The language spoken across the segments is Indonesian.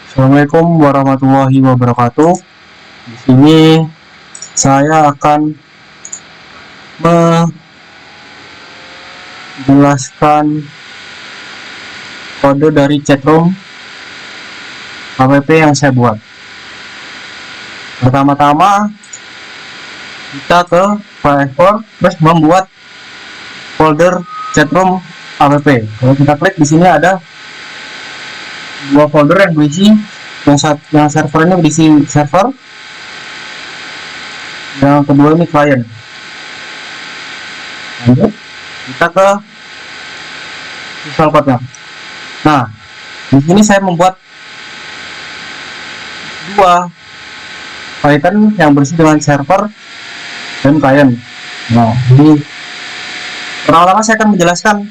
Assalamualaikum warahmatullahi wabarakatuh. Di sini saya akan menjelaskan kode dari chatroom app yang saya buat. Pertama-tama kita ke file export, terus membuat folder chatroom app. Kalau kita klik di sini ada dua folder yang berisi, yang server ini berisi server, yang kedua ini client. Lanjut kita ke visual code-nya. Nah, di sini saya membuat dua Python yang berisi dengan server dan client. Nah, ini pertama-tama saya akan menjelaskan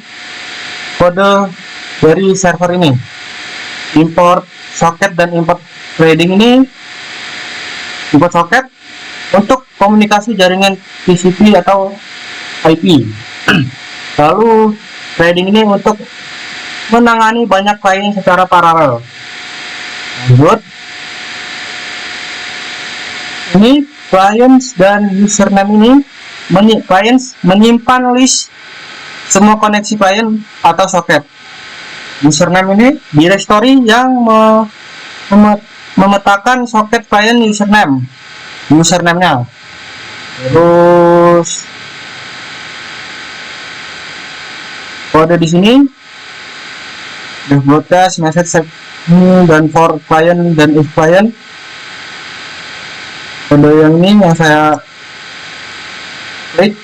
kode dari server ini. Import socket dan import threading ini. Import socket untuk komunikasi jaringan TCP atau IP. Lalu threading ini untuk menangani banyak klien secara paralel. Lanjut, ini clients dan username ini clients menyimpan list semua koneksi klien atau soket. Username ini directory yang memetakan soket klien username-nya. Terus kode di sini the broadcast message dan for client dan if client. Kode yang ini yang saya klik,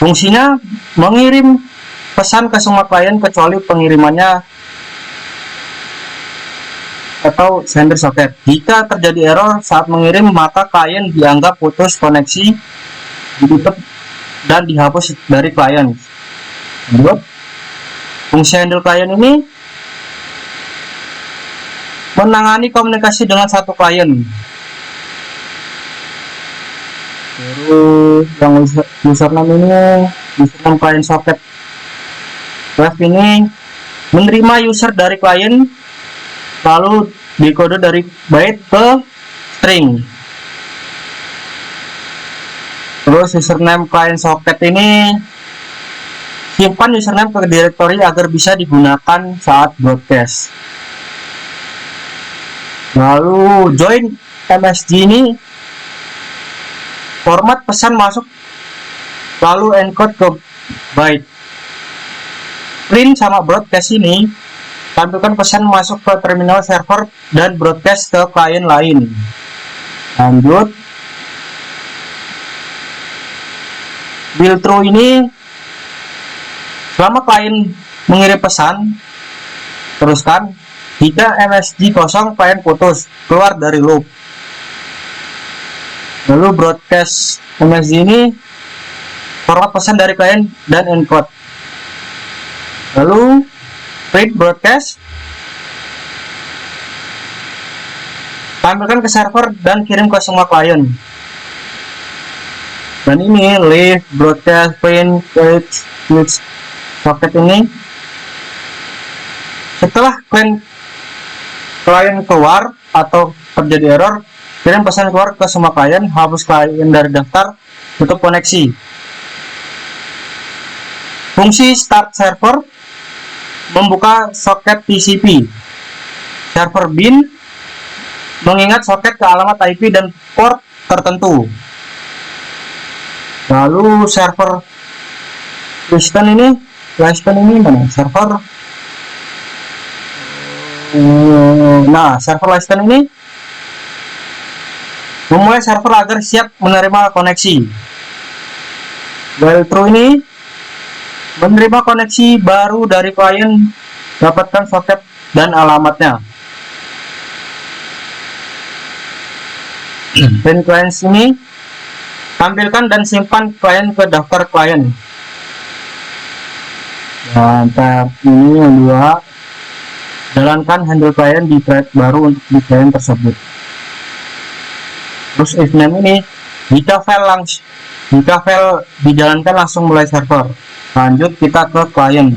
fungsinya mengirim pesan ke semua klien kecuali pengirimannya atau sender socket. Jika terjadi error saat mengirim, maka klien dianggap putus koneksi, ditutup dan dihapus dari klien. Kedua, fungsi handle klien ini menangani komunikasi dengan satu klien. Terus yang username ini username client socket. Ref ini menerima user dari klien lalu dikode dari byte ke string. Terus username client socket ini simpan username ke directory agar bisa digunakan saat broadcast. Lalu join MSG ini format pesan masuk lalu encode ke byte. Print sama broadcast ini tampilkan pesan masuk ke terminal server dan broadcast ke klien lain. Lanjut, build through ini selama klien mengirim pesan teruskan. Jika MSG kosong, klien putus, keluar dari loop. Lalu broadcast MSG ini format pesan dari klien dan encode. Lalu print broadcast tampilkan ke server dan kirim ke semua klien. Dan ini leave broadcast print switch socket ini setelah klien keluar atau terjadi error, kirim pesan keluar ke semua klien, hapus klien dari daftar, tutup koneksi. Fungsi start server membuka soket TCP. Server bin mengingat soket ke alamat IP dan port tertentu. Lalu server listen ini mana? Server server listen ini memulai server agar siap menerima koneksi. While true ini menerima koneksi baru dari klien, dapatkan soket dan alamatnya. Dan clients ini tampilkan dan simpan klien ke daftar klien. Mantap, ini yang dua. Jalankan handle klien di thread baru untuk di klien tersebut. Terus if name ini jika file dijalankan langsung mulai server. Lanjut kita ke klien.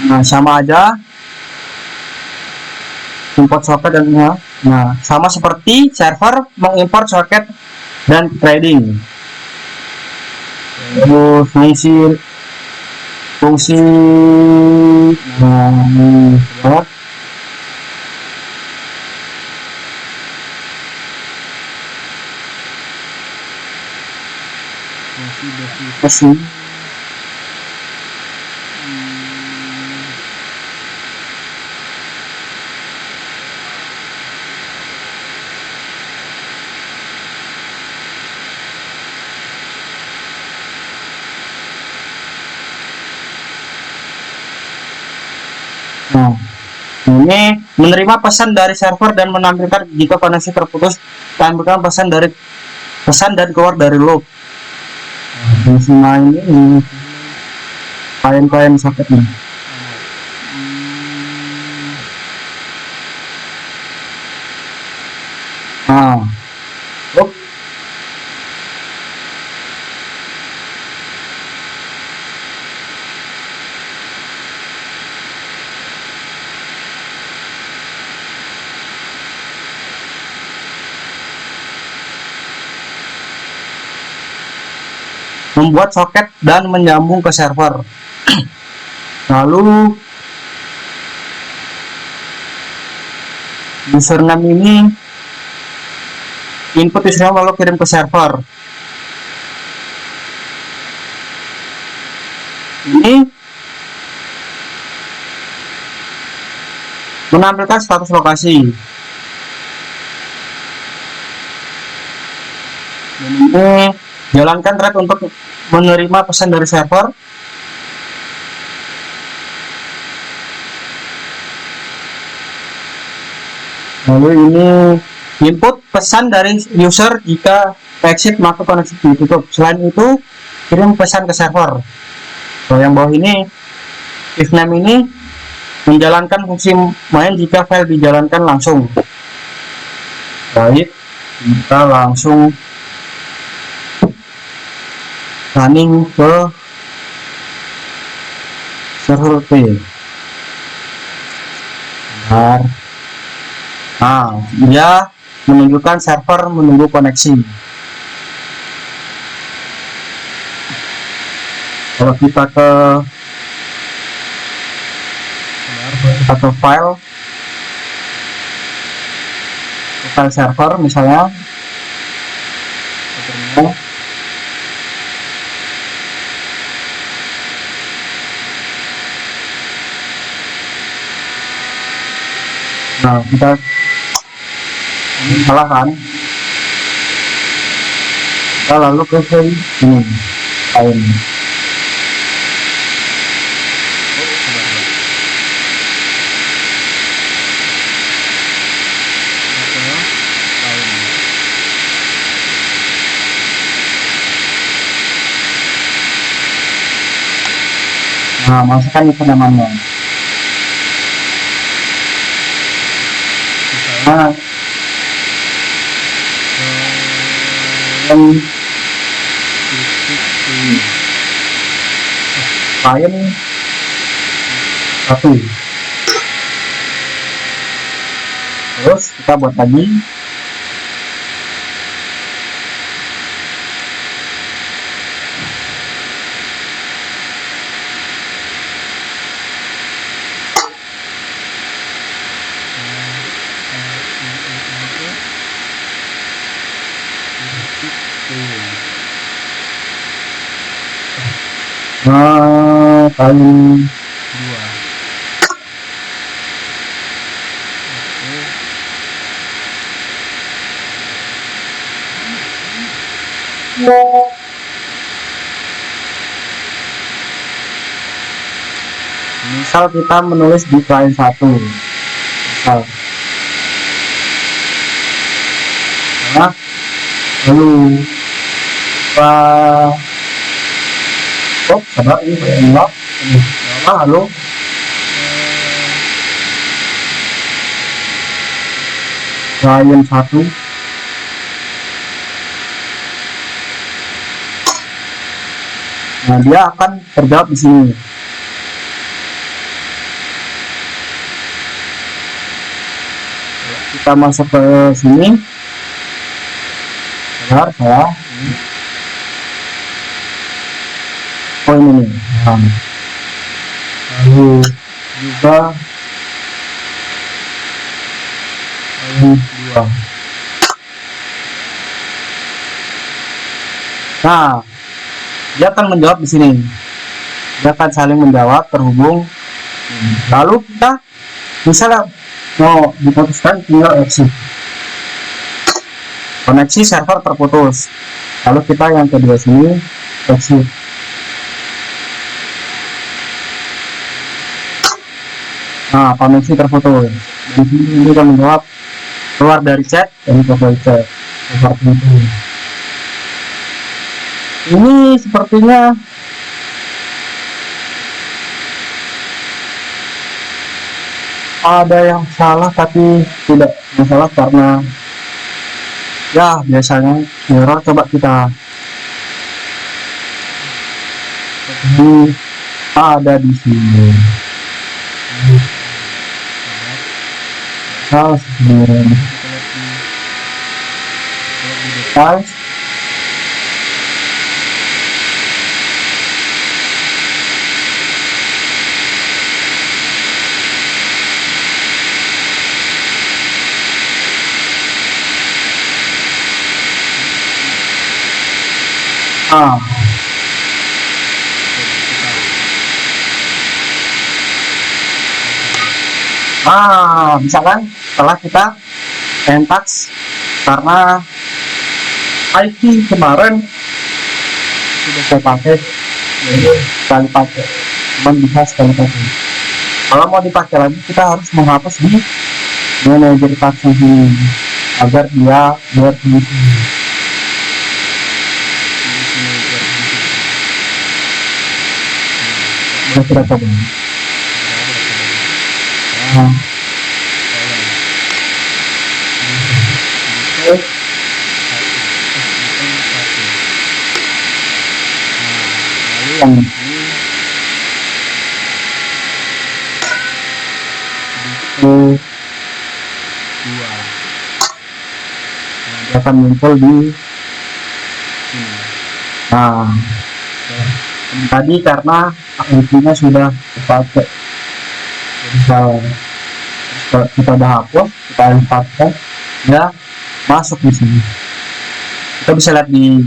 Nah, sama aja import soket dan nah sama seperti server mengimport soket dan trading. Fungsi nah, fungsi Nah, ini menerima pesan dari server dan menampilkan jika koneksi terputus, tampilkan pesan dan keluar dari loop. Nah, ini klien soketnya. Nah, loop. Membuat soket dan menyambung ke server. Lalu username ini input username lalu kirim ke server. Ini menampilkan status lokasi. Dan ini jalankan thread untuk menerima pesan dari server. Lalu ini input pesan dari user jika exit maka koneksi ditutup. Selain itu kirim pesan ke server. Kalau yang bawah ini if name ini menjalankan fungsi main jika file dijalankan langsung. Baik, kita langsung running ke server P. Bentar. Nah, dia menunjukkan server menunggu koneksi. Kalau kita ke file server misalnya, nah kita salah kan, kita lalu ke ini lain. Nah, masukkan namanya. Nah, klien 1. Terus kita buat lagi. Kali 2. Misal kita menulis di klien 1. Misal. Nah, lalu sabar ini enggak halo klien 1. Nah, dia akan terjawab di sini. kita masuk ke sini. Benar, salah. Oh ini nih. Lalu juga lalu 2. Nah, dia akan menjawab di sini. Dia akan saling menjawab terhubung. Lalu kita misalnya mau diputuskan, tinggal exit. Koneksi server terputus. Lalu kita yang kedua sini exit. Nah, koneksi terputus. Di sini kita menjawab keluar dari chat dan keluar dari chat. Seperti itu. Ini sepertinya ada yang salah, tapi tidak masalah karena ya biasanya error. Coba kita ini ada di sini. Nah, sebenarnya guys, misalkan setelah kita entaks karena IT kemarin sudah saya pakai, jadi sekali pakai, cuman bisa sekali pakai. Kalau mau dipakai lagi kita harus menghapus di manajer task ini agar dia berfungsi. Kita coba. Akan muncul di sini. Nah, tadi karena IP-nya sudah dipakai, kalau kita udah hapus, kita hapuskan, ya masuk di sini. Kita bisa lihat di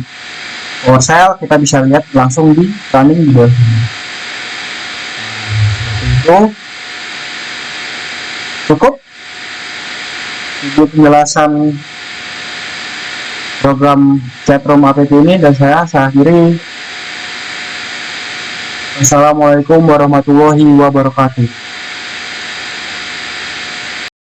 PowerShell, kita bisa lihat langsung di running di bawah sini. Itu cukup untuk penjelasan program chatroom app ini, dan saya akhiri. Assalamualaikum warahmatullahi wabarakatuh.